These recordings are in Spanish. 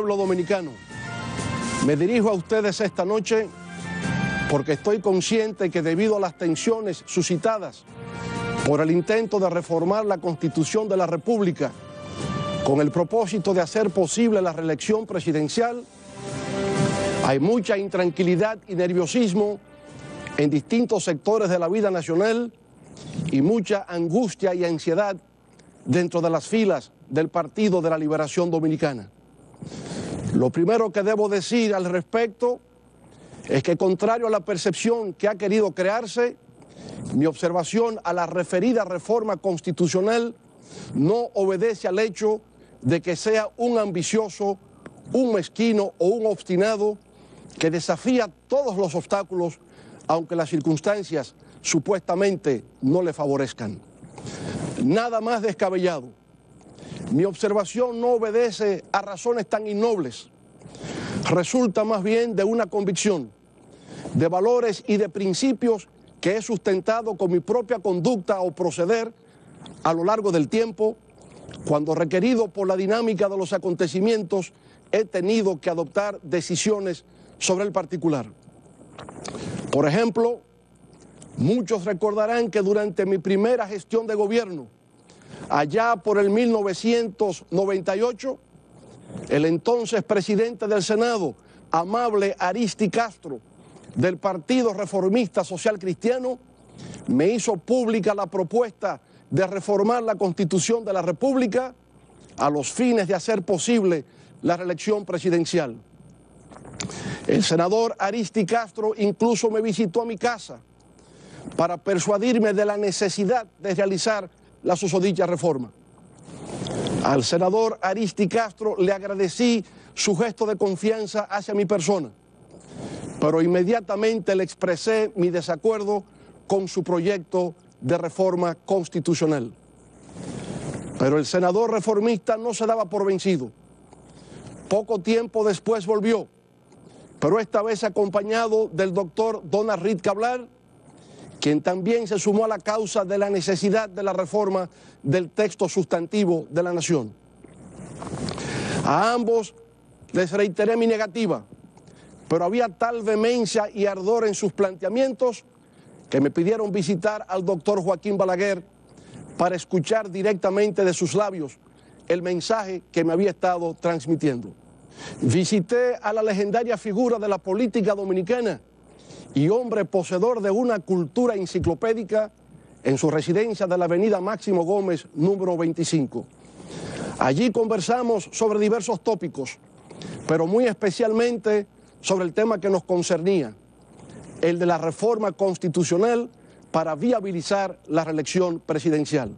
pueblo dominicano. Me dirijo a ustedes esta noche porque estoy consciente que debido a las tensiones suscitadas por el intento de reformar la Constitución de la República con el propósito de hacer posible la reelección presidencial, hay mucha intranquilidad y nerviosismo en distintos sectores de la vida nacional y mucha angustia y ansiedad dentro de las filas del Partido de la Liberación Dominicana. Lo primero que debo decir al respecto es que, contrario a la percepción que ha querido crearse, mi observación a la referida reforma constitucional no obedece al hecho de que sea un ambicioso, un mezquino o un obstinado que desafía todos los obstáculos, aunque las circunstancias supuestamente no le favorezcan. Nada más descabellado. Mi observación no obedece a razones tan innobles. Resulta más bien de una convicción, de valores y de principios que he sustentado con mi propia conducta o proceder a lo largo del tiempo, cuando requerido por la dinámica de los acontecimientos he tenido que adoptar decisiones sobre el particular. Por ejemplo, muchos recordarán que durante mi primera gestión de gobierno, allá por el 1998, el entonces presidente del Senado, amable Aristi Castro, del Partido Reformista Social Cristiano, me hizo pública la propuesta de reformar la Constitución de la República a los fines de hacer posible la reelección presidencial. El senador Aristi Castro incluso me visitó a mi casa para persuadirme de la necesidad de realizar la susodicha reforma. Al senador Aristi Castro le agradecí su gesto de confianza hacia mi persona, pero inmediatamente le expresé mi desacuerdo con su proyecto de reforma constitucional. Pero el senador reformista no se daba por vencido. Poco tiempo después volvió, pero esta vez acompañado del doctor Donald Reed Cabral, quien también se sumó a la causa de la necesidad de la reforma del texto sustantivo de la nación. A ambos les reiteré mi negativa, pero había tal vehemencia y ardor en sus planteamientos que me pidieron visitar al doctor Joaquín Balaguer para escuchar directamente de sus labios el mensaje que me había estado transmitiendo. Visité a la legendaria figura de la política dominicana y hombre poseedor de una cultura enciclopédica en su residencia de la avenida Máximo Gómez, número 25. Allí conversamos sobre diversos tópicos, pero muy especialmente sobre el tema que nos concernía, el de la reforma constitucional para viabilizar la reelección presidencial.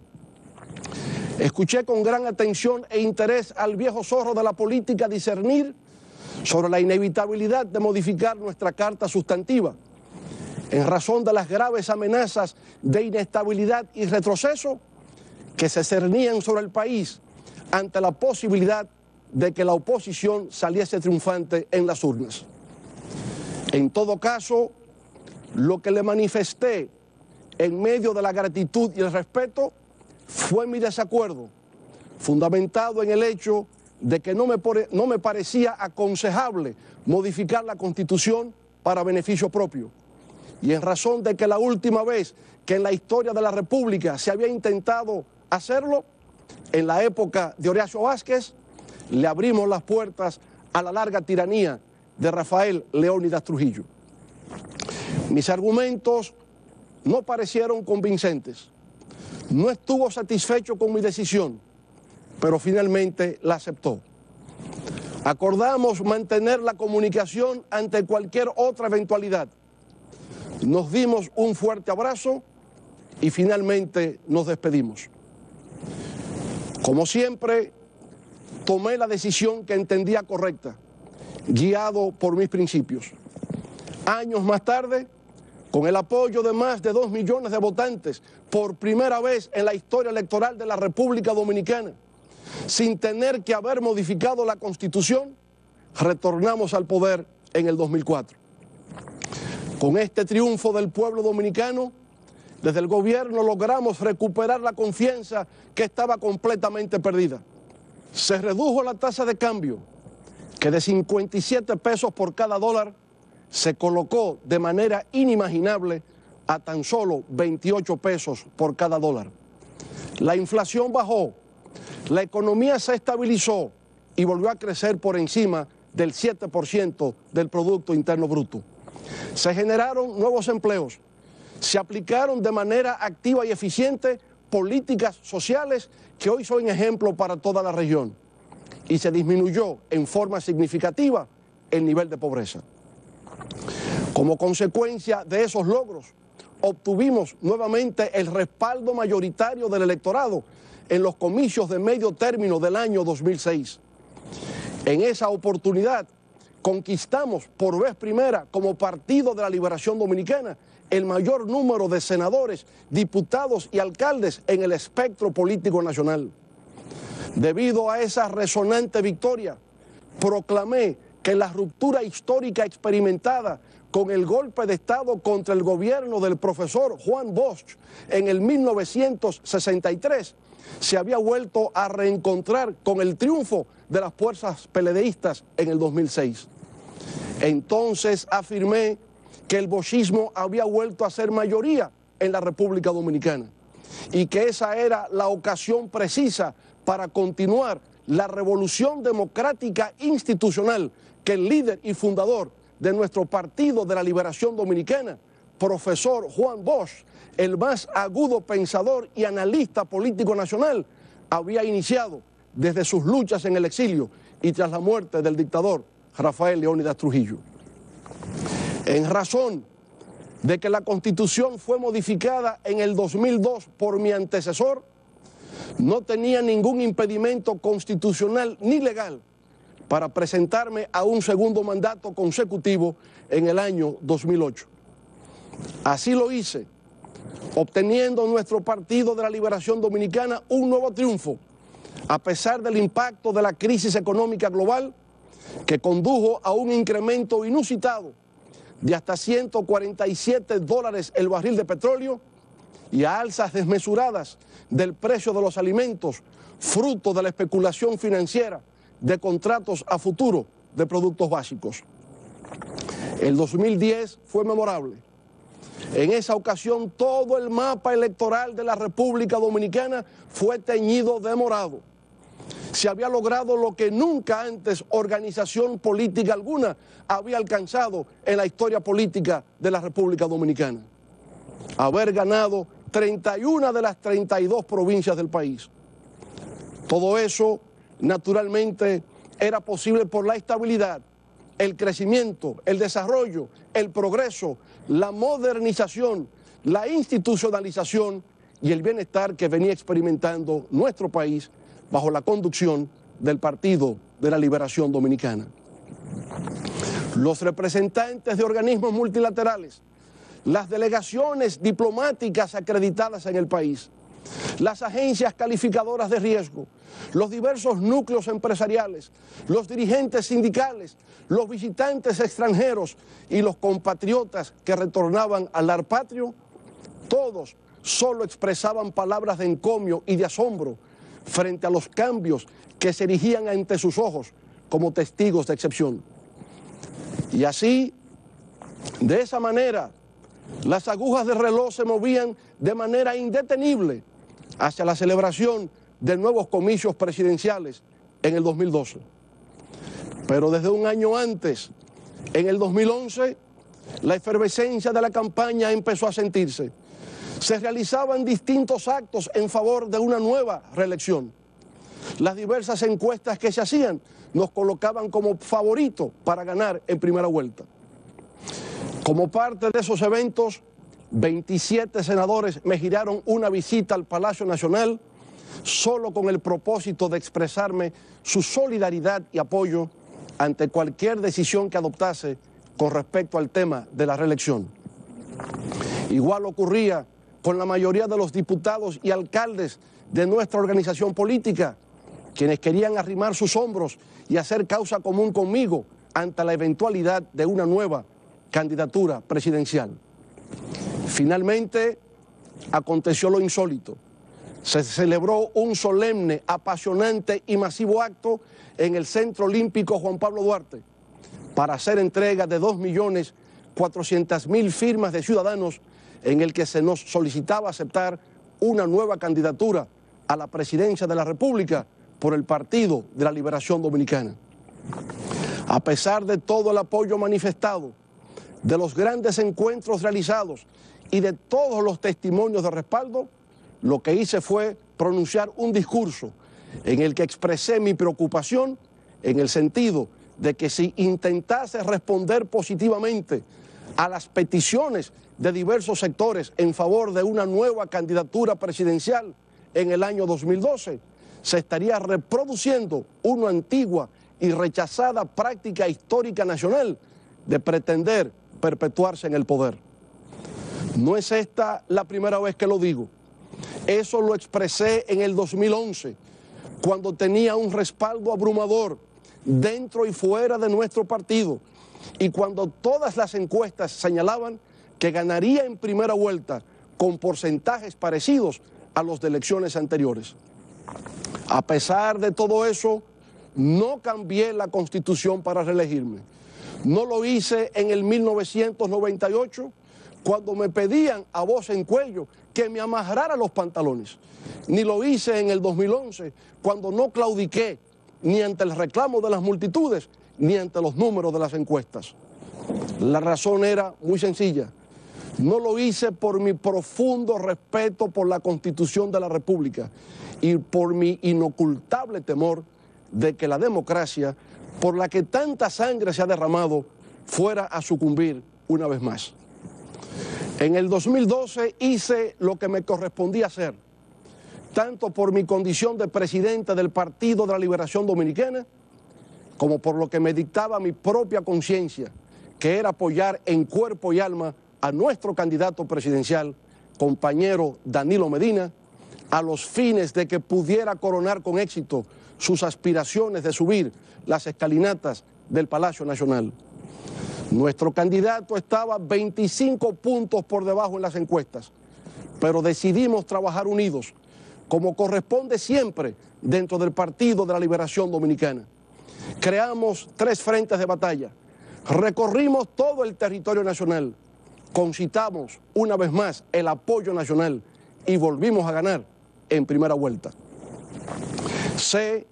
Escuché con gran atención e interés al viejo zorro de la política discernir sobre la inevitabilidad de modificar nuestra carta sustantiva en razón de las graves amenazas de inestabilidad y retroceso que se cernían sobre el país ante la posibilidad de que la oposición saliese triunfante en las urnas. En todo caso, lo que le manifesté en medio de la gratitud y el respeto fue mi desacuerdo, fundamentado en el hecho de que no me parecía aconsejable modificar la Constitución para beneficio propio. Y en razón de que la última vez que en la historia de la República se había intentado hacerlo, en la época de Horacio Vázquez, le abrimos las puertas a la larga tiranía de Rafael Leónidas Trujillo. Mis argumentos no parecieron convincentes. No estuvo satisfecho con mi decisión, pero finalmente la aceptó. Acordamos mantener la comunicación ante cualquier otra eventualidad. Nos dimos un fuerte abrazo y finalmente nos despedimos. Como siempre, tomé la decisión que entendía correcta, guiado por mis principios. Años más tarde, con el apoyo de más de 2 millones de votantes, por primera vez en la historia electoral de la República Dominicana, sin tener que haber modificado la Constitución, retornamos al poder en el 2004. Con este triunfo del pueblo dominicano, desde el gobierno logramos recuperar la confianza que estaba completamente perdida. Se redujo la tasa de cambio, que de 57 pesos por cada dólar se colocó de manera inimaginable a tan solo 28 pesos por cada dólar. La inflación bajó, la economía se estabilizó y volvió a crecer por encima del 7% del Producto Interno Bruto. Se generaron nuevos empleos, se aplicaron de manera activa y eficiente políticas sociales que hoy son ejemplo para toda la región y se disminuyó en forma significativa el nivel de pobreza. Como consecuencia de esos logros, obtuvimos nuevamente el respaldo mayoritario del electorado en los comicios de medio término del año 2006. En esa oportunidad conquistamos por vez primera como Partido de la Liberación Dominicana el mayor número de senadores, diputados y alcaldes en el espectro político nacional. Debido a esa resonante victoria, proclamé que la ruptura histórica experimentada con el golpe de Estado contra el gobierno del profesor Juan Bosch en el 1963 se había vuelto a reencontrar con el triunfo de las fuerzas peledeístas en el 2006. Entonces afirmé que el boschismo había vuelto a ser mayoría en la República Dominicana y que esa era la ocasión precisa para continuar la revolución democrática institucional que el líder y fundador de nuestro Partido de la Liberación Dominicana, profesor Juan Bosch, el más agudo pensador y analista político nacional, había iniciado desde sus luchas en el exilio y tras la muerte del dictador Rafael Leónidas Trujillo. En razón de que la Constitución fue modificada en el 2002 por mi antecesor, no tenía ningún impedimento constitucional ni legal para presentarme a un segundo mandato consecutivo en el año 2008. Así lo hice, obteniendo nuestro Partido de la Liberación Dominicana un nuevo triunfo, a pesar del impacto de la crisis económica global que condujo a un incremento inusitado de hasta $147 el barril de petróleo y a alzas desmesuradas del precio de los alimentos, fruto de la especulación financiera de contratos a futuro de productos básicos. El 2010 fue memorable. En esa ocasión todo el mapa electoral de la República Dominicana fue teñido de morado. Se había logrado lo que nunca antes organización política alguna había alcanzado en la historia política de la República Dominicana: haber ganado 31 de las 32 provincias del país. Todo eso, naturalmente, era posible por la estabilidad, el crecimiento, el desarrollo, el progreso, la modernización, la institucionalización y el bienestar que venía experimentando nuestro país bajo la conducción del Partido de la Liberación Dominicana. Los representantes de organismos multilaterales, las delegaciones diplomáticas acreditadas en el país, las agencias calificadoras de riesgo, los diversos núcleos empresariales, los dirigentes sindicales, los visitantes extranjeros y los compatriotas que retornaban al lar patrio, todos solo expresaban palabras de encomio y de asombro frente a los cambios que se erigían ante sus ojos como testigos de excepción. Y así, de esa manera, las agujas del reloj se movían de manera indetenible hacia la celebración de nuevos comicios presidenciales en el 2012. Pero desde un año antes, en el 2011, la efervescencia de la campaña empezó a sentirse. Se realizaban distintos actos en favor de una nueva reelección. Las diversas encuestas que se hacían nos colocaban como favorito para ganar en primera vuelta. Como parte de esos eventos, 27 senadores me giraron una visita al Palacio Nacional solo con el propósito de expresarme su solidaridad y apoyo ante cualquier decisión que adoptase con respecto al tema de la reelección. Igual ocurría con la mayoría de los diputados y alcaldes de nuestra organización política, quienes querían arrimar sus hombros y hacer causa común conmigo ante la eventualidad de una nueva candidatura presidencial. Finalmente, aconteció lo insólito. se celebró un solemne, apasionante y masivo acto en el Centro Olímpico Juan Pablo Duarte para hacer entrega de 2.400.000 firmas de ciudadanos en el que se nos solicitaba aceptar una nueva candidatura a la presidencia de la República por el Partido de la Liberación Dominicana. A pesar de todo el apoyo manifestado, de los grandes encuentros realizados y de todos los testimonios de respaldo, lo que hice fue pronunciar un discurso en el que expresé mi preocupación en el sentido de que si intentase responder positivamente a las peticiones de diversos sectores en favor de una nueva candidatura presidencial en el año 2012, se estaría reproduciendo una antigua y rechazada práctica histórica nacional de pretender perpetuarse en el poder. No es esta la primera vez que lo digo. Eso lo expresé en el 2011, cuando tenía un respaldo abrumador dentro y fuera de nuestro partido, y cuando todas las encuestas señalaban que ganaría en primera vuelta con porcentajes parecidos a los de elecciones anteriores. A pesar de todo eso, no cambié la Constitución para reelegirme. No lo hice en el 1998, cuando me pedían a voz en cuello que me amarrara los pantalones. Ni lo hice en el 2011, cuando no claudiqué ni ante el reclamo de las multitudes, ni ante los números de las encuestas. La razón era muy sencilla. No lo hice por mi profundo respeto por la Constitución de la República y por mi inocultable temor de que la democracia, por la que tanta sangre se ha derramado, fuera a sucumbir una vez más. En el 2012 hice lo que me correspondía hacer, tanto por mi condición de presidente del Partido de la Liberación Dominicana, como por lo que me dictaba mi propia conciencia, que era apoyar en cuerpo y alma a nuestro candidato presidencial, compañero Danilo Medina, a los fines de que pudiera coronar con éxito sus aspiraciones de subir las escalinatas del Palacio Nacional. Nuestro candidato estaba 25 puntos por debajo en las encuestas, pero decidimos trabajar unidos, como corresponde siempre dentro del Partido de la Liberación Dominicana. Creamos 3 frentes de batalla, recorrimos todo el territorio nacional, concitamos una vez más el apoyo nacional y volvimos a ganar en primera vuelta. Sé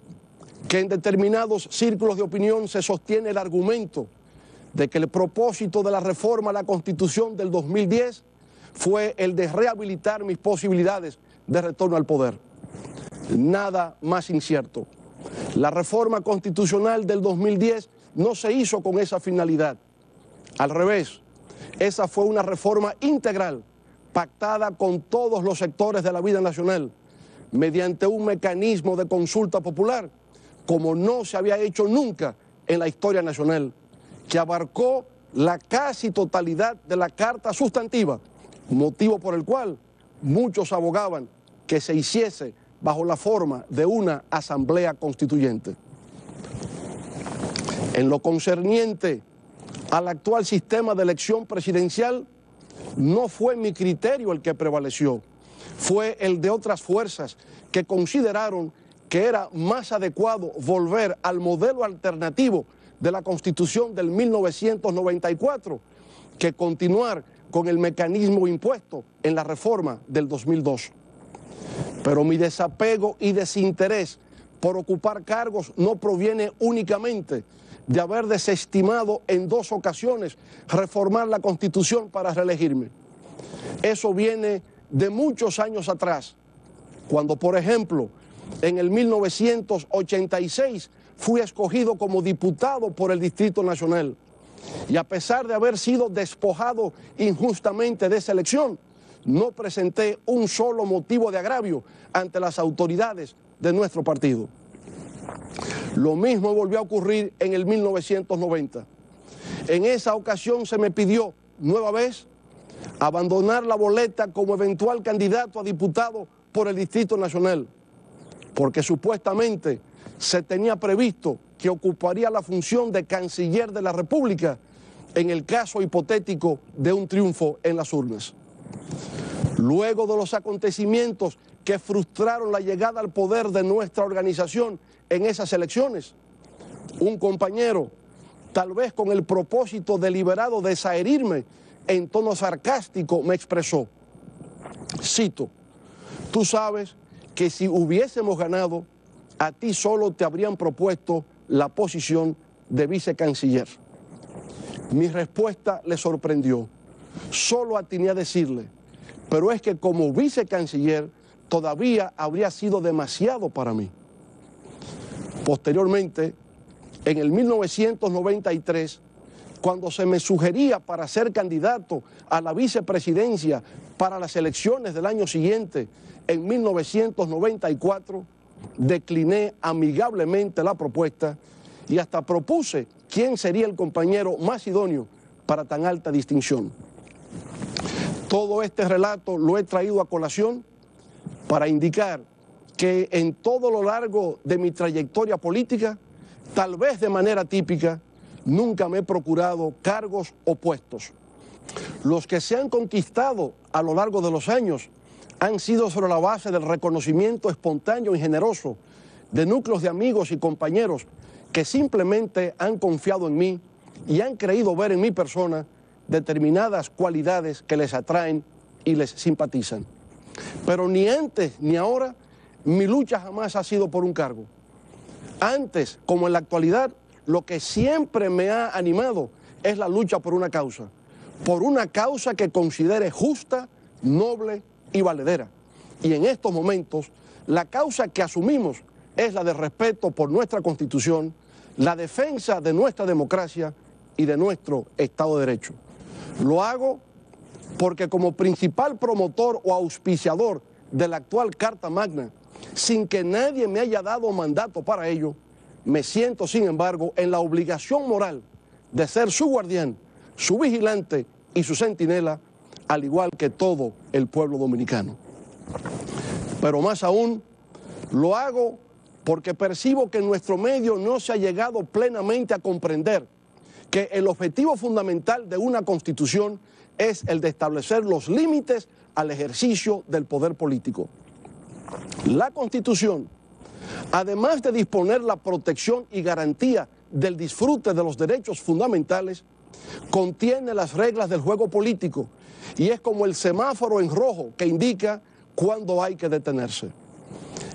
que en determinados círculos de opinión se sostiene el argumento de que el propósito de la reforma a la Constitución del 2010 fue el de rehabilitar mis posibilidades de retorno al poder. Nada más incierto. La reforma constitucional del 2010 no se hizo con esa finalidad. Al revés, esa fue una reforma integral, pactada con todos los sectores de la vida nacional, mediante un mecanismo de consulta popular, como no se había hecho nunca en la historia nacional, que abarcó la casi totalidad de la Carta Sustantiva, motivo por el cual muchos abogaban que se hiciese bajo la forma de una asamblea constituyente. En lo concerniente al actual sistema de elección presidencial, no fue mi criterio el que prevaleció, fue el de otras fuerzas que consideraron que era más adecuado volver al modelo alternativo de la Constitución del 1994 que continuar con el mecanismo impuesto en la reforma del 2002. Pero mi desapego y desinterés por ocupar cargos no proviene únicamente de haber desestimado en 2 ocasiones reformar la Constitución para reelegirme. Eso viene de muchos años atrás, cuando, por ejemplo, en el 1986 fui escogido como diputado por el Distrito Nacional y a pesar de haber sido despojado injustamente de esa elección, no presenté un solo motivo de agravio ante las autoridades de nuestro partido. Lo mismo volvió a ocurrir en el 1990. En esa ocasión se me pidió, nueva vez, abandonar la boleta como eventual candidato a diputado por el Distrito Nacional, porque supuestamente se tenía previsto que ocuparía la función de canciller de la República en el caso hipotético de un triunfo en las urnas. Luego de los acontecimientos que frustraron la llegada al poder de nuestra organización en esas elecciones. Un compañero, tal vez con el propósito deliberado de desherirme, en tono sarcástico me expresó, cito, tú sabes que si hubiésemos ganado, a ti solo te habrían propuesto la posición de vicecanciller. Mi respuesta le sorprendió. Solo atiné a decirle, pero es que como vicecanciller todavía habría sido demasiado para mí. Posteriormente, en el 1993, cuando se me sugería para ser candidato a la vicepresidencia para las elecciones del año siguiente, en 1994, decliné amigablemente la propuesta y hasta propuse quién sería el compañero más idóneo para tan alta distinción. Todo este relato lo he traído a colación para indicar que en todo lo largo de mi trayectoria política, tal vez de manera típica, nunca me he procurado cargos o puestos. Los que se han conquistado a lo largo de los años han sido sobre la base del reconocimiento espontáneo y generoso de núcleos de amigos y compañeros que simplemente han confiado en mí y han creído ver en mi persona determinadas cualidades que les atraen y les simpatizan. Pero ni antes ni ahora mi lucha jamás ha sido por un cargo. Antes, como en la actualidad, lo que siempre me ha animado es la lucha por una causa que considere justa, noble y valedera. Y en estos momentos, la causa que asumimos es la de respeto por nuestra Constitución, la defensa de nuestra democracia y de nuestro Estado de Derecho. Lo hago porque como principal promotor o auspiciador de la actual Carta Magna, sin que nadie me haya dado mandato para ello, me siento, sin embargo, en la obligación moral de ser su guardián, su vigilante y su centinela, al igual que todo el pueblo dominicano. Pero más aún, lo hago porque percibo que en nuestro medio no se ha llegado plenamente a comprender que el objetivo fundamental de una Constitución es el de establecer los límites al ejercicio del poder político. La Constitución, además de disponer la protección y garantía del disfrute de los derechos fundamentales, contiene las reglas del juego político y es como el semáforo en rojo que indica cuándo hay que detenerse.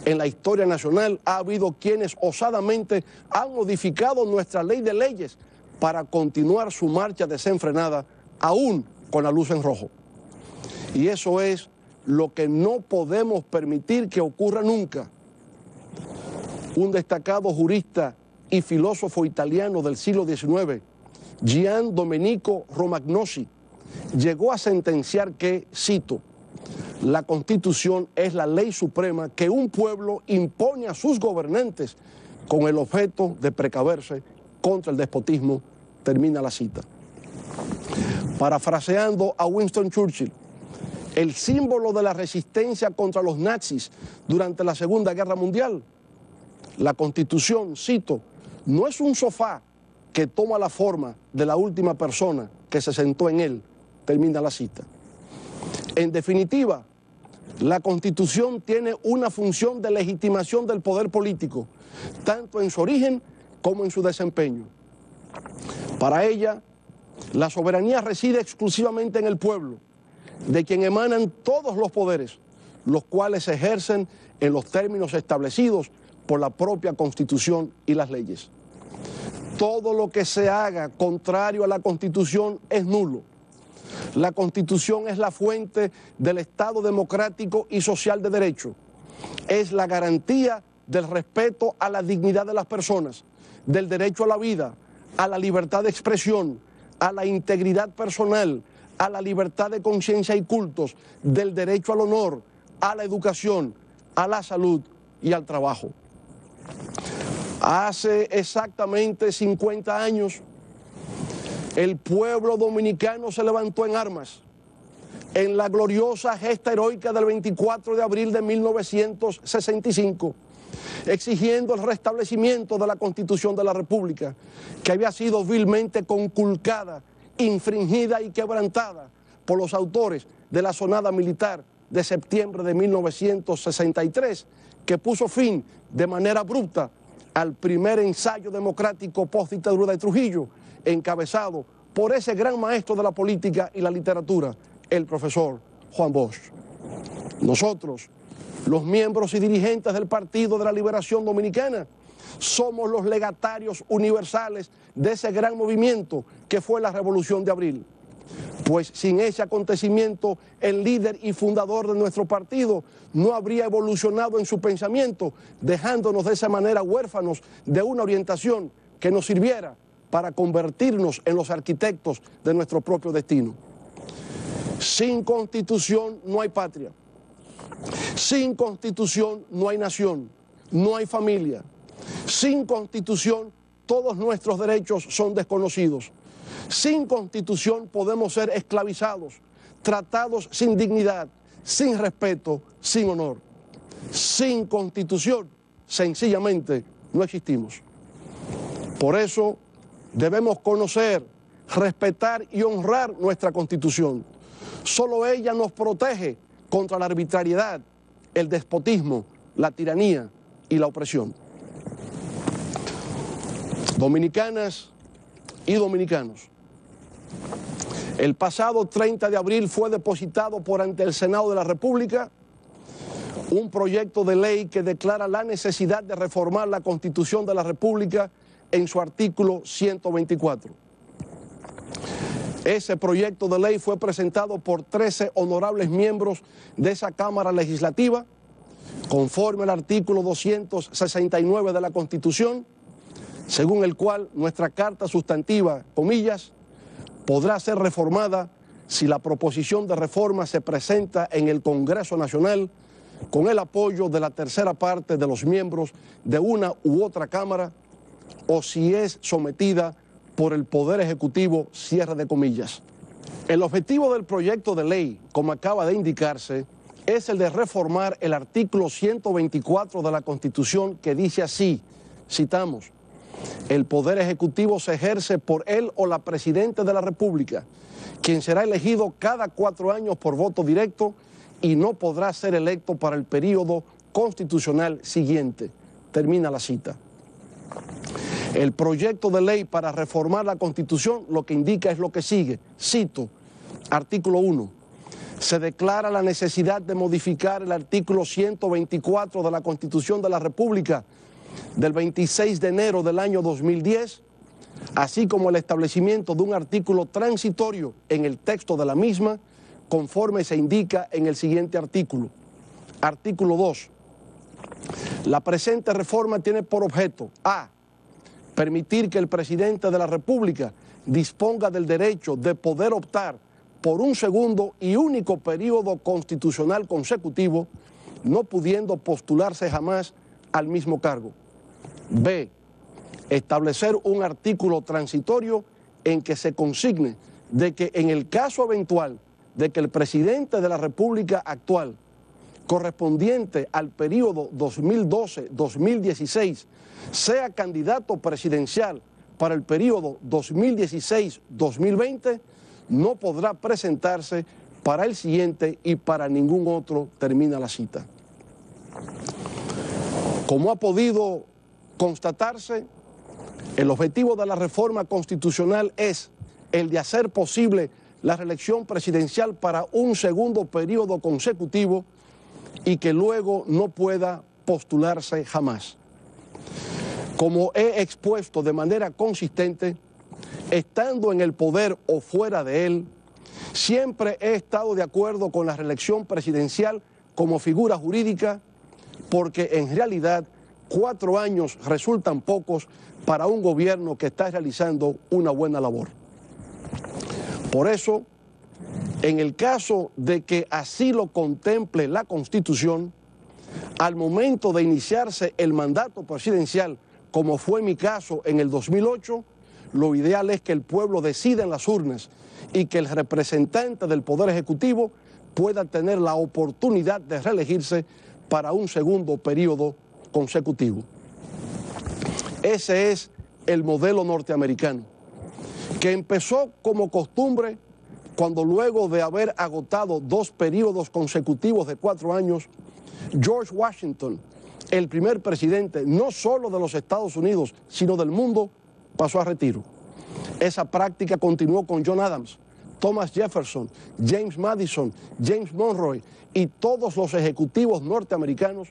En la historia nacional ha habido quienes osadamente han modificado nuestra ley de leyes para continuar su marcha desenfrenada, aún con la luz en rojo. Y eso es lo que no podemos permitir que ocurra nunca. Un destacado jurista y filósofo italiano del siglo XIX, Gian Domenico Romagnosi, llegó a sentenciar que, cito, la Constitución es la ley suprema que un pueblo impone a sus gobernantes con el objeto de precaverse contra el despotismo, termina la cita. Parafraseando a Winston Churchill, el símbolo de la resistencia contra los nazis durante la Segunda Guerra Mundial, la Constitución, cito, no es un sofá que toma la forma de la última persona que se sentó en él, termina la cita. En definitiva, la Constitución tiene una función de legitimación del poder político, tanto en su origen como en su desempeño. Para ella, la soberanía reside exclusivamente en el pueblo, de quien emanan todos los poderes, los cuales se ejercen en los términos establecidos por la propia Constitución y las leyes. Todo lo que se haga contrario a la Constitución es nulo. La Constitución es la fuente del Estado democrático y social de derecho. Es la garantía del respeto a la dignidad de las personas, del derecho a la vida, a la libertad de expresión, a la integridad personal, a la libertad de conciencia y cultos, del derecho al honor, a la educación, a la salud y al trabajo. Hace exactamente 50 años, el pueblo dominicano se levantó en armas en la gloriosa gesta heroica del 24 de abril de 1965, exigiendo el restablecimiento de la Constitución de la República, que había sido vilmente conculcada, infringida y quebrantada por los autores de la sonada militar de septiembre de 1963, que puso fin de manera abrupta al primer ensayo democrático post-dictadura de Trujillo, encabezado por ese gran maestro de la política y la literatura, el profesor Juan Bosch. Nosotros, los miembros y dirigentes del Partido de la Liberación Dominicana, somos los legatarios universales de ese gran movimiento que fue la Revolución de Abril. Pues sin ese acontecimiento, el líder y fundador de nuestro partido no habría evolucionado en su pensamiento, dejándonos de esa manera huérfanos de una orientación que nos sirviera para convertirnos en los arquitectos de nuestro propio destino. Sin Constitución no hay patria. Sin Constitución no hay nación, no hay familia. Sin Constitución todos nuestros derechos son desconocidos. Sin Constitución podemos ser esclavizados, tratados sin dignidad, sin respeto, sin honor. Sin Constitución, sencillamente, no existimos. Por eso debemos conocer, respetar y honrar nuestra Constitución. Solo ella nos protege contra la arbitrariedad, el despotismo, la tiranía y la opresión. Dominicanas y dominicanos, el pasado 30 de abril fue depositado por ante el Senado de la República un proyecto de ley que declara la necesidad de reformar la Constitución de la República en su artículo 124. Ese proyecto de ley fue presentado por 13 honorables miembros de esa Cámara Legislativa, conforme al artículo 269 de la Constitución, según el cual nuestra Carta Sustantiva, comillas, podrá ser reformada si la proposición de reforma se presenta en el Congreso Nacional con el apoyo de la tercera parte de los miembros de una u otra Cámara o si es sometida por el Poder Ejecutivo, cierre de comillas. El objetivo del proyecto de ley, como acaba de indicarse, es el de reformar el artículo 124 de la Constitución que dice así, citamos, el Poder Ejecutivo se ejerce por él o la Presidenta de la República, quien será elegido cada 4 años por voto directo y no podrá ser electo para el período constitucional siguiente. Termina la cita. El proyecto de ley para reformar la Constitución lo que indica es lo que sigue. Cito, artículo 1. Se declara la necesidad de modificar el artículo 124 de la Constitución de la República del 26 de enero del año 2010, así como el establecimiento de un artículo transitorio en el texto de la misma, conforme se indica en el siguiente artículo. Artículo 2. La presente reforma tiene por objeto a. Permitir que el presidente de la República disponga del derecho de poder optar por un segundo y único periodo constitucional consecutivo, no pudiendo postularse jamás al mismo cargo. B. Establecer un artículo transitorio en que se consigne de que en el caso eventual de que el presidente de la República actual, correspondiente al periodo 2012-2016, sea candidato presidencial para el periodo 2016-2020, no podrá presentarse para el siguiente y para ningún otro, termina la cita. Como ha podido constatarse, el objetivo de la reforma constitucional es el de hacer posible la reelección presidencial para un segundo periodo consecutivo y que luego no pueda postularse jamás. Como he expuesto de manera consistente, estando en el poder o fuera de él, siempre he estado de acuerdo con la reelección presidencial como figura jurídica, porque en realidad 4 años resultan pocos para un gobierno que está realizando una buena labor. Por eso, en el caso de que así lo contemple la Constitución, al momento de iniciarse el mandato presidencial, como fue mi caso en el 2008, lo ideal es que el pueblo decida en las urnas y que el representante del Poder Ejecutivo pueda tener la oportunidad de reelegirse para un segundo periodo consecutivo. Ese es el modelo norteamericano, que empezó como costumbre cuando luego de haber agotado 2 periodos consecutivos de 4 años, George Washington, el primer presidente no solo de los Estados Unidos, sino del mundo, pasó a retiro. Esa práctica continuó con John Adams, Thomas Jefferson, James Madison, James Monroe y todos los ejecutivos norteamericanos,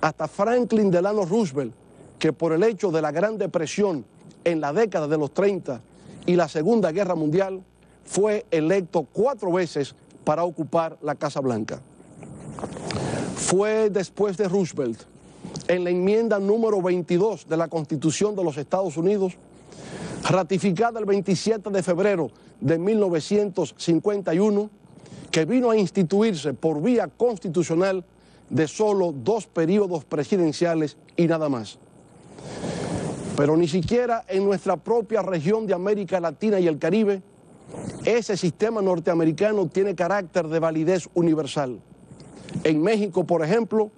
hasta Franklin Delano Roosevelt, que por el hecho de la Gran Depresión en la década de los 30 y la Segunda Guerra Mundial, fue electo 4 veces para ocupar la Casa Blanca. Fue después de Roosevelt, en la enmienda número 22 de la Constitución de los Estados Unidos, ratificada el 27 de febrero de 1951, que vino a instituirse por vía constitucional de solo 2 periodos presidenciales y nada más. Pero ni siquiera en nuestra propia región de América Latina y el Caribe, ese sistema norteamericano tiene carácter de validez universal. En México, por ejemplo,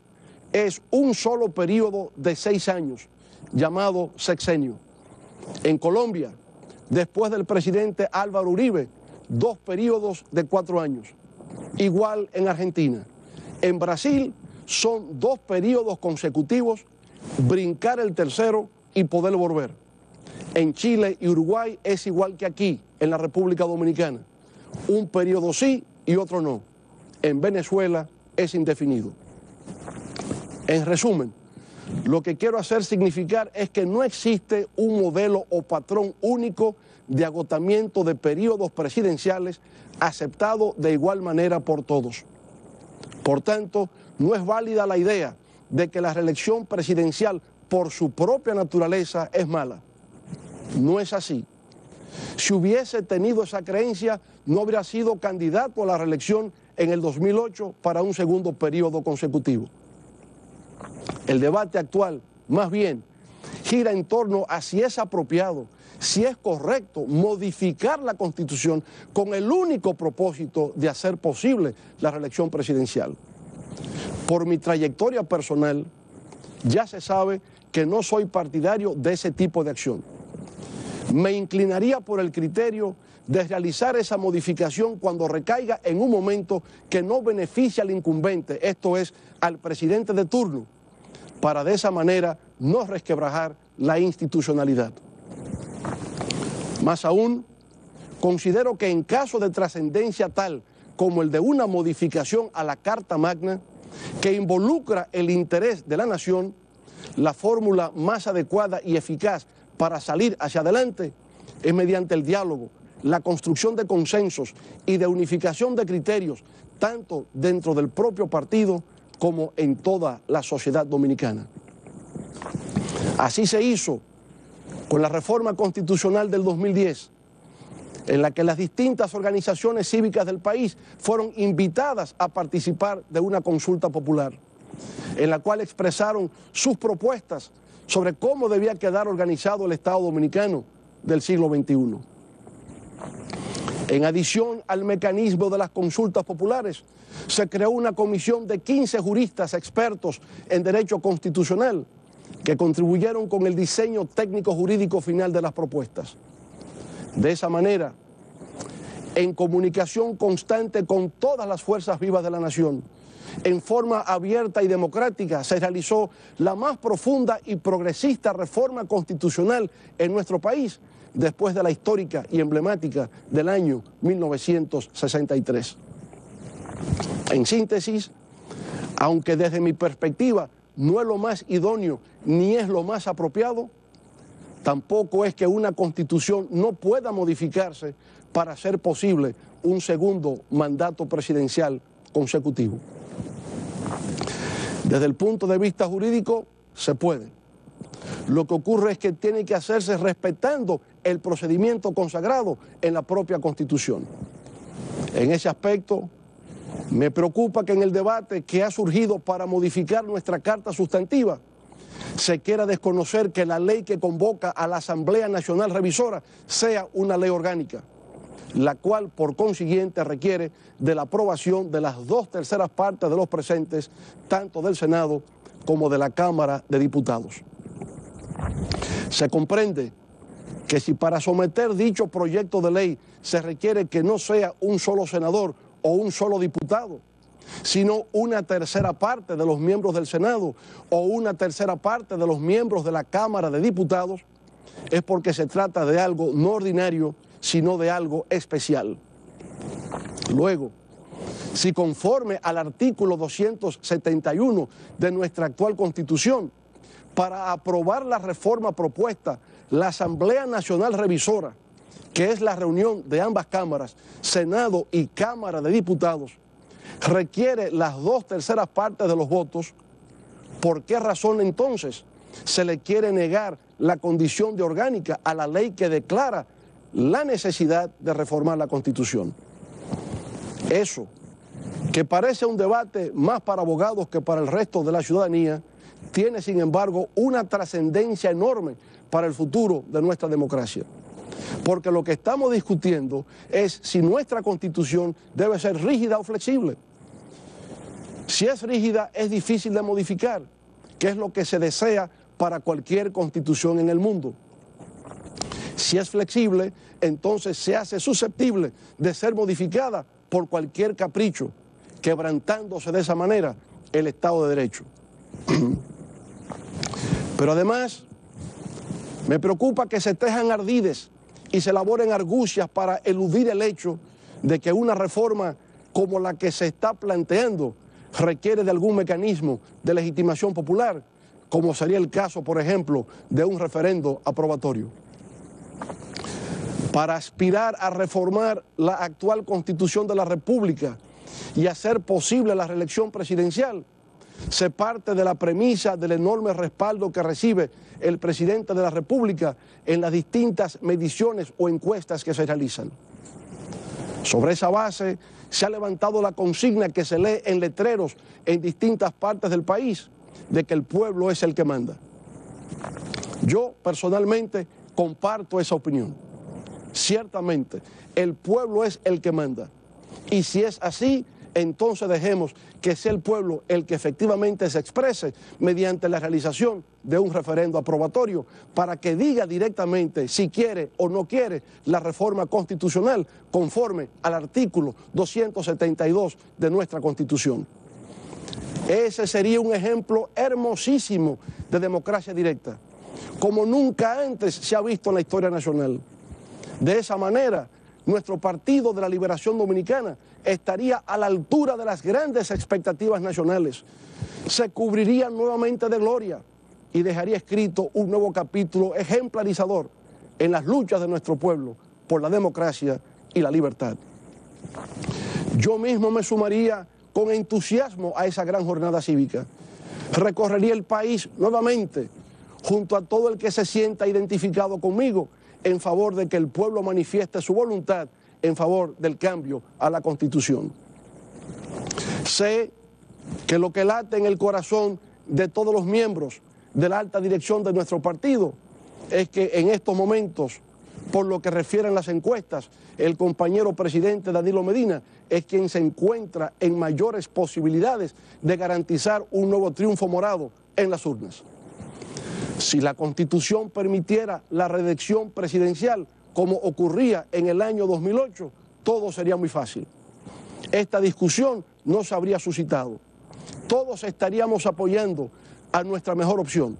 es un solo periodo de 6 años, llamado sexenio. En Colombia, después del presidente Álvaro Uribe, 2 periodos de 4 años. Igual en Argentina. En Brasil son 2 periodos consecutivos, brincar el tercero y poder volver. En Chile y Uruguay es igual que aquí, en la República Dominicana. Un periodo sí y otro no. En Venezuela es indefinido. En resumen, lo que quiero hacer significar es que no existe un modelo o patrón único de agotamiento de periodos presidenciales aceptado de igual manera por todos. Por tanto, no es válida la idea de que la reelección presidencial por su propia naturaleza es mala. No es así. Si hubiese tenido esa creencia, no habría sido candidato a la reelección en el 2008 para un segundo periodo consecutivo. El debate actual, más bien, gira en torno a si es apropiado, si es correcto modificar la Constitución con el único propósito de hacer posible la reelección presidencial. Por mi trayectoria personal, ya se sabe que no soy partidario de ese tipo de acción. Me inclinaría por el criterio de realizar esa modificación cuando recaiga en un momento que no beneficie al incumbente, esto es, al presidente de turno, para de esa manera no resquebrajar la institucionalidad. Más aún, considero que en caso de trascendencia tal como el de una modificación a la Carta Magna, que involucra el interés de la nación, la fórmula más adecuada y eficaz para salir hacia adelante es mediante el diálogo, la construcción de consensos y de unificación de criterios, tanto dentro del propio partido como en toda la sociedad dominicana. Así se hizo con la reforma constitucional del 2010, en la que las distintas organizaciones cívicas del país fueron invitadas a participar de una consulta popular, en la cual expresaron sus propuestas sobre cómo debía quedar organizado el Estado dominicano del siglo XXI. En adición al mecanismo de las consultas populares, se creó una comisión de 15 juristas expertos en derecho constitucional que contribuyeron con el diseño técnico jurídico final de las propuestas. De esa manera, en comunicación constante con todas las fuerzas vivas de la nación, en forma abierta y democrática, se realizó la más profunda y progresista reforma constitucional en nuestro país después de la histórica y emblemática del año 1963. En síntesis, aunque desde mi perspectiva no es lo más idóneo ni es lo más apropiado, tampoco es que una constitución no pueda modificarse para hacer posible un segundo mandato presidencial consecutivo. Desde el punto de vista jurídico, se puede. Lo que ocurre es que tiene que hacerse respetando el procedimiento consagrado en la propia Constitución. En ese aspecto, me preocupa que en el debate que ha surgido para modificar nuestra Carta Sustantiva, se quiera desconocer que la ley que convoca a la Asamblea Nacional Revisora sea una ley orgánica, la cual por consiguiente requiere de la aprobación de las 2/3 partes de los presentes, tanto del Senado como de la Cámara de Diputados. Se comprende que si para someter dicho proyecto de ley se requiere que no sea un solo senador o un solo diputado, sino una tercera parte de los miembros del Senado o una tercera parte de los miembros de la Cámara de Diputados, es porque se trata de algo no ordinario, sino de algo especial. Luego, si conforme al artículo 271 de nuestra actual Constitución, para aprobar la reforma propuesta, la Asamblea Nacional Revisora, que es la reunión de ambas cámaras, Senado y Cámara de Diputados, requiere las 2/3 partes de los votos, ¿por qué razón entonces se le quiere negar la condición de orgánica a la ley que declara la necesidad de reformar la Constitución? Eso, que parece un debate más para abogados que para el resto de la ciudadanía, tiene sin embargo una trascendencia enorme para el futuro de nuestra democracia. Porque lo que estamos discutiendo es si nuestra Constitución debe ser rígida o flexible. Si es rígida, es difícil de modificar, que es lo que se desea para cualquier constitución en el mundo. Si es flexible, entonces se hace susceptible de ser modificada por cualquier capricho, quebrantándose de esa manera el Estado de Derecho. Pero además, me preocupa que se tejan ardides y se elaboren argucias para eludir el hecho de que una reforma como la que se está planteando requiere de algún mecanismo de legitimación popular, como sería el caso, por ejemplo, de un referendo aprobatorio. Para aspirar a reformar la actual Constitución de la República y hacer posible la reelección presidencial, se parte de la premisa del enorme respaldo que recibe el presidente de la República en las distintas mediciones o encuestas que se realizan. Sobre esa base se ha levantado la consigna que se lee en letreros en distintas partes del país, de que el pueblo es el que manda. Yo personalmente comparto esa opinión. Ciertamente, el pueblo es el que manda. Y si es así, entonces dejemos que sea el pueblo el que efectivamente se exprese mediante la realización de un referendo aprobatorio para que diga directamente si quiere o no quiere la reforma constitucional conforme al artículo 272 de nuestra Constitución. Ese sería un ejemplo hermosísimo de democracia directa, como nunca antes se ha visto en la historia nacional. De esa manera, nuestro Partido de la Liberación Dominicana estaría a la altura de las grandes expectativas nacionales, se cubriría nuevamente de gloria y dejaría escrito un nuevo capítulo ejemplarizador en las luchas de nuestro pueblo por la democracia y la libertad. Yo mismo me sumaría con entusiasmo a esa gran jornada cívica. Recorrería el país nuevamente junto a todo el que se sienta identificado conmigo en favor de que el pueblo manifieste su voluntad en favor del cambio a la Constitución. Sé que lo que late en el corazón de todos los miembros de la alta dirección de nuestro partido es que en estos momentos, por lo que refieren las encuestas, el compañero presidente Danilo Medina es quien se encuentra en mayores posibilidades de garantizar un nuevo triunfo morado en las urnas. Si la Constitución permitiera la reelección presidencial, como ocurría en el año 2008, todo sería muy fácil. Esta discusión no se habría suscitado. Todos estaríamos apoyando a nuestra mejor opción.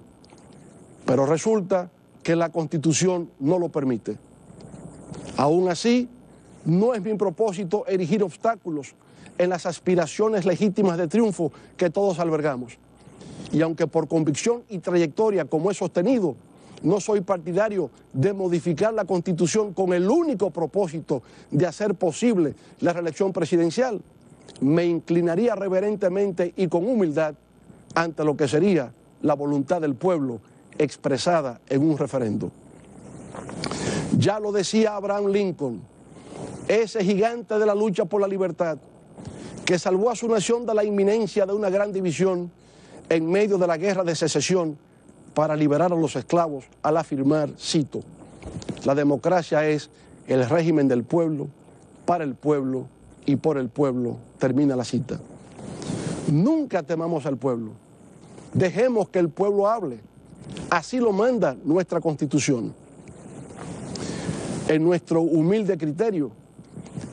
Pero resulta que la Constitución no lo permite. Aún así, no es mi propósito erigir obstáculos en las aspiraciones legítimas de triunfo que todos albergamos. Y aunque por convicción y trayectoria, como he sostenido, no soy partidario de modificar la Constitución con el único propósito de hacer posible la reelección presidencial, me inclinaría reverentemente y con humildad ante lo que sería la voluntad del pueblo expresada en un referendo. Ya lo decía Abraham Lincoln, ese gigante de la lucha por la libertad, que salvó a su nación de la inminencia de una gran división en medio de la guerra de secesión para liberar a los esclavos, al afirmar, cito, la democracia es el régimen del pueblo, para el pueblo y por el pueblo, termina la cita. Nunca temamos al pueblo, dejemos que el pueblo hable, así lo manda nuestra Constitución. En nuestro humilde criterio,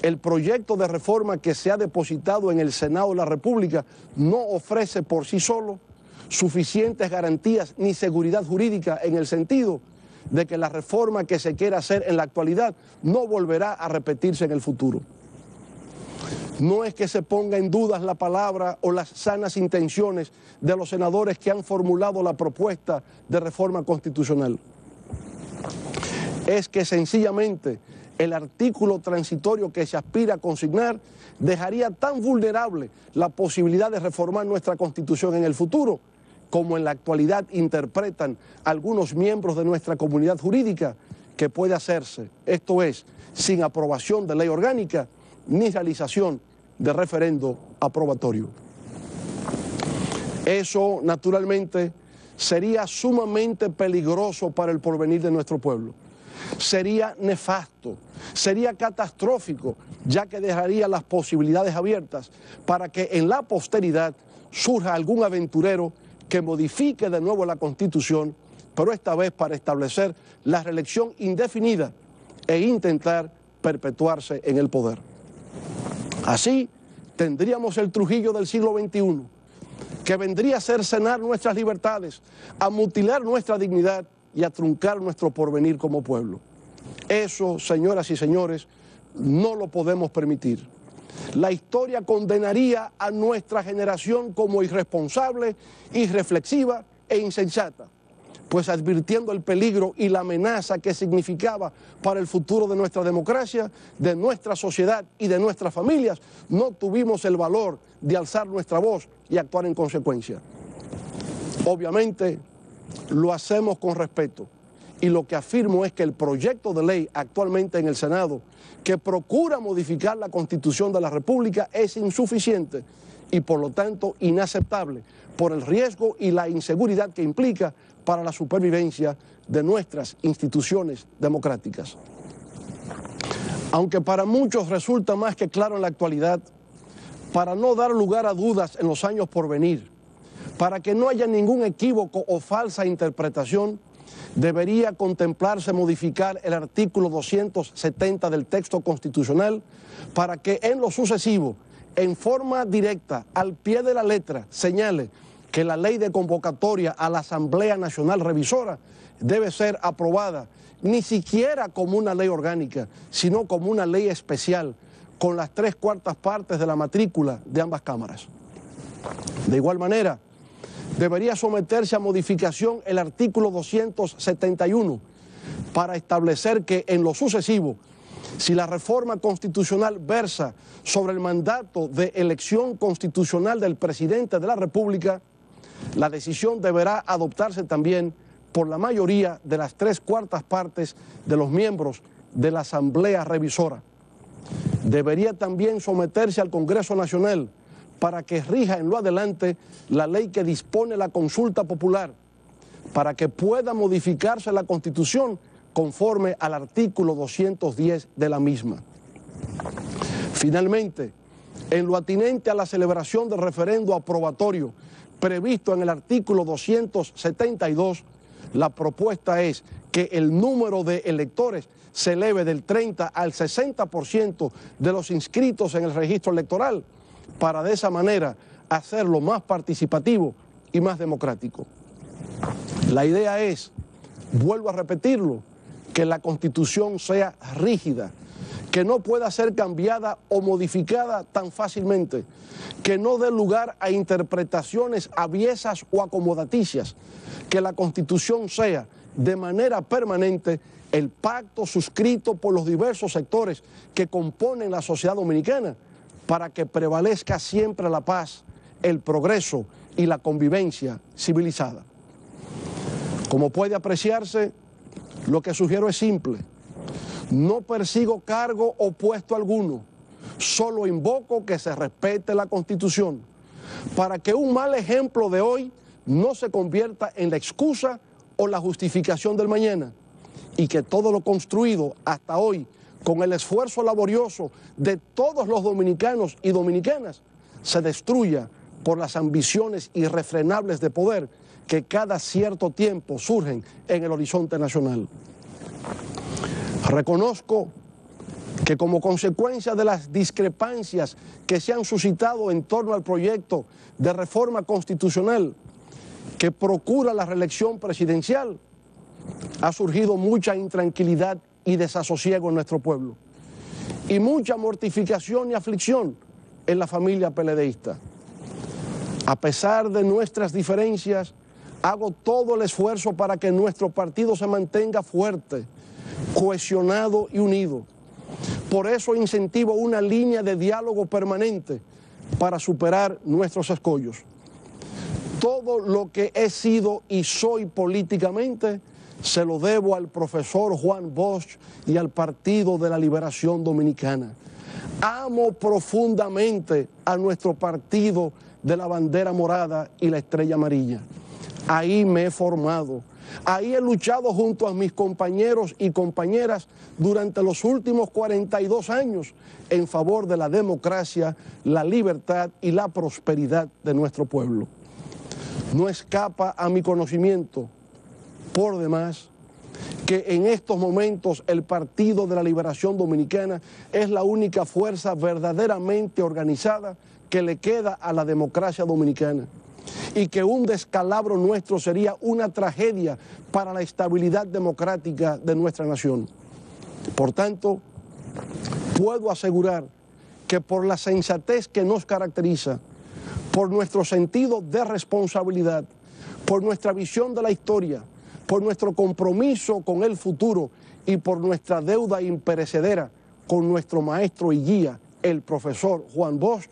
el proyecto de reforma que se ha depositado en el Senado de la República no ofrece por sí solo suficientes garantías ni seguridad jurídica en el sentido de que la reforma que se quiera hacer en la actualidad no volverá a repetirse en el futuro. No es que se ponga en duda la palabra o las sanas intenciones de los senadores que han formulado la propuesta de reforma constitucional. Es que sencillamente el artículo transitorio que se aspira a consignar dejaría tan vulnerable la posibilidad de reformar nuestra Constitución en el futuro, como en la actualidad interpretan algunos miembros de nuestra comunidad jurídica, que puede hacerse, esto es, sin aprobación de ley orgánica ni realización de referendo aprobatorio. Eso, naturalmente, sería sumamente peligroso para el porvenir de nuestro pueblo. Sería nefasto, sería catastrófico, ya que dejaría las posibilidades abiertas para que en la posteridad surja algún aventurero que modifique de nuevo la Constitución, pero esta vez para establecer la reelección indefinida e intentar perpetuarse en el poder. Así tendríamos el Trujillo del siglo XXI, que vendría a cercenar nuestras libertades, a mutilar nuestra dignidad y a truncar nuestro porvenir como pueblo. Eso, señoras y señores, no lo podemos permitir. La historia condenaría a nuestra generación como irresponsable, irreflexiva e insensata, pues advirtiendo el peligro y la amenaza que significaba para el futuro de nuestra democracia, de nuestra sociedad y de nuestras familias, no tuvimos el valor de alzar nuestra voz y actuar en consecuencia. Obviamente, lo hacemos con respeto y lo que afirmo es que el proyecto de ley actualmente en el Senado que procura modificar la Constitución de la República es insuficiente y por lo tanto inaceptable por el riesgo y la inseguridad que implica para la supervivencia de nuestras instituciones democráticas. Aunque para muchos resulta más que claro en la actualidad, para no dar lugar a dudas en los años por venir, para que no haya ningún equívoco o falsa interpretación, debería contemplarse modificar el artículo 270 del texto constitucional para que en lo sucesivo, en forma directa, al pie de la letra, señale que la ley de convocatoria a la Asamblea Nacional Revisora debe ser aprobada ni siquiera como una ley orgánica, sino como una ley especial, con las 3/4 partes de la matrícula de ambas cámaras. De igual manera, debería someterse a modificación el artículo 271 para establecer que en lo sucesivo, si la reforma constitucional versa sobre el mandato de elección constitucional del presidente de la República, la decisión deberá adoptarse también por la mayoría de las 3/4 partes de los miembros de la Asamblea Revisora. Debería también someterse al Congreso Nacional para que rija en lo adelante la ley que dispone la consulta popular, para que pueda modificarse la Constitución conforme al artículo 210 de la misma. Finalmente, en lo atinente a la celebración del referendo aprobatorio previsto en el artículo 272, la propuesta es que el número de electores se eleve del 30 al 60% de los inscritos en el registro electoral, para de esa manera hacerlo más participativo y más democrático. La idea es, vuelvo a repetirlo, que la Constitución sea rígida, que no pueda ser cambiada o modificada tan fácilmente, que no dé lugar a interpretaciones aviesas o acomodaticias, que la Constitución sea de manera permanente el pacto suscrito por los diversos sectores que componen la sociedad dominicana, para que prevalezca siempre la paz, el progreso y la convivencia civilizada. Como puede apreciarse, lo que sugiero es simple. No persigo cargo o puesto alguno, solo invoco que se respete la Constitución, para que un mal ejemplo de hoy no se convierta en la excusa o la justificación del mañana, y que todo lo construido hasta hoy con el esfuerzo laborioso de todos los dominicanos y dominicanas, se destruya por las ambiciones irrefrenables de poder que cada cierto tiempo surgen en el horizonte nacional. Reconozco que como consecuencia de las discrepancias que se han suscitado en torno al proyecto de reforma constitucional que procura la reelección presidencial, ha surgido mucha intranquilidad y desasosiego en nuestro pueblo y mucha mortificación y aflicción en la familia PLDista. A pesar de nuestras diferencias, hago todo el esfuerzo para que nuestro partido se mantenga fuerte, cohesionado y unido. Por eso incentivo una línea de diálogo permanente para superar nuestros escollos. Todo lo que he sido y soy políticamente se lo debo al profesor Juan Bosch y al Partido de la Liberación Dominicana. Amo profundamente a nuestro partido de la bandera morada y la estrella amarilla. Ahí me he formado. Ahí he luchado junto a mis compañeros y compañeras durante los últimos 42 años en favor de la democracia, la libertad y la prosperidad de nuestro pueblo. No escapa a mi conocimiento, por demás, que en estos momentos el Partido de la Liberación Dominicana es la única fuerza verdaderamente organizada que le queda a la democracia dominicana, y que un descalabro nuestro sería una tragedia para la estabilidad democrática de nuestra nación. Por tanto, puedo asegurar que por la sensatez que nos caracteriza, por nuestro sentido de responsabilidad, por nuestra visión de la historia, por nuestro compromiso con el futuro y por nuestra deuda imperecedera con nuestro maestro y guía, el profesor Juan Bosch,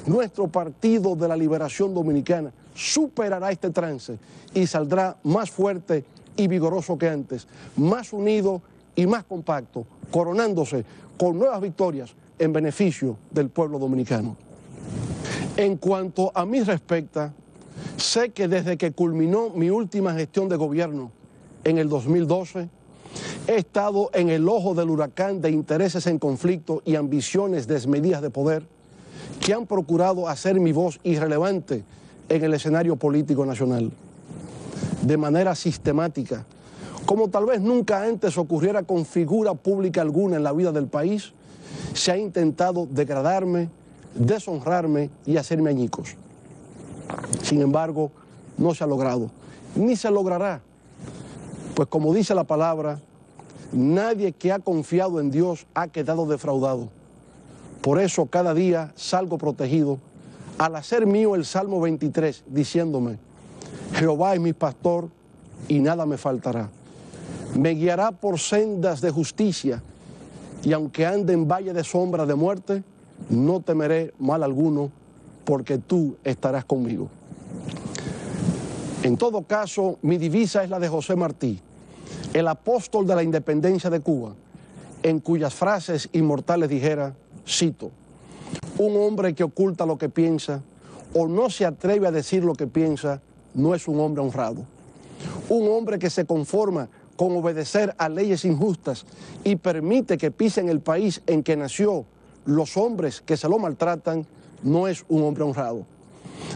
nuestro Partido de la Liberación Dominicana superará este trance y saldrá más fuerte y vigoroso que antes, más unido y más compacto, coronándose con nuevas victorias en beneficio del pueblo dominicano. En cuanto a mí respecta, sé que desde que culminó mi última gestión de gobierno en el 2012, he estado en el ojo del huracán de intereses en conflicto y ambiciones desmedidas de poder que han procurado hacer mi voz irrelevante en el escenario político nacional. De manera sistemática, como tal vez nunca antes ocurriera con figura pública alguna en la vida del país, se ha intentado degradarme, deshonrarme y hacerme añicos. Sin embargo, no se ha logrado, ni se logrará, pues como dice la palabra, nadie que ha confiado en Dios ha quedado defraudado. Por eso cada día salgo protegido al hacer mío el Salmo 23, diciéndome: Jehová es mi pastor y nada me faltará. Me guiará por sendas de justicia, y aunque ande en valle de sombra de muerte, no temeré mal alguno, porque tú estarás conmigo. En todo caso, mi divisa es la de José Martí, el apóstol de la independencia de Cuba, en cuyas frases inmortales dijera, cito: un hombre que oculta lo que piensa o no se atreve a decir lo que piensa no es un hombre honrado. Un hombre que se conforma con obedecer a leyes injustas y permite que pisen el país en que nació los hombres que se lo maltratan no es un hombre honrado.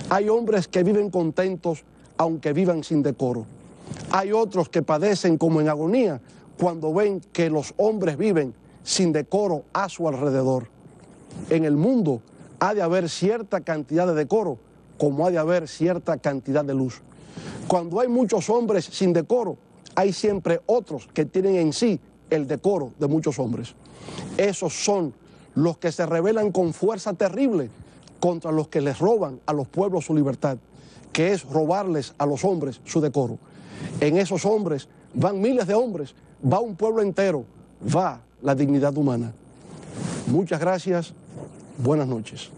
Hay hombres que viven contentos aunque vivan sin decoro. Hay otros que padecen como en agonía cuando ven que los hombres viven sin decoro a su alrededor. En el mundo ha de haber cierta cantidad de decoro, como ha de haber cierta cantidad de luz. Cuando hay muchos hombres sin decoro, hay siempre otros que tienen en sí el decoro de muchos hombres. Esos son los que se rebelan con fuerza terrible contra los que les roban a los pueblos su libertad, que es robarles a los hombres su decoro. En esos hombres van miles de hombres, va un pueblo entero, va la dignidad humana. Muchas gracias, buenas noches.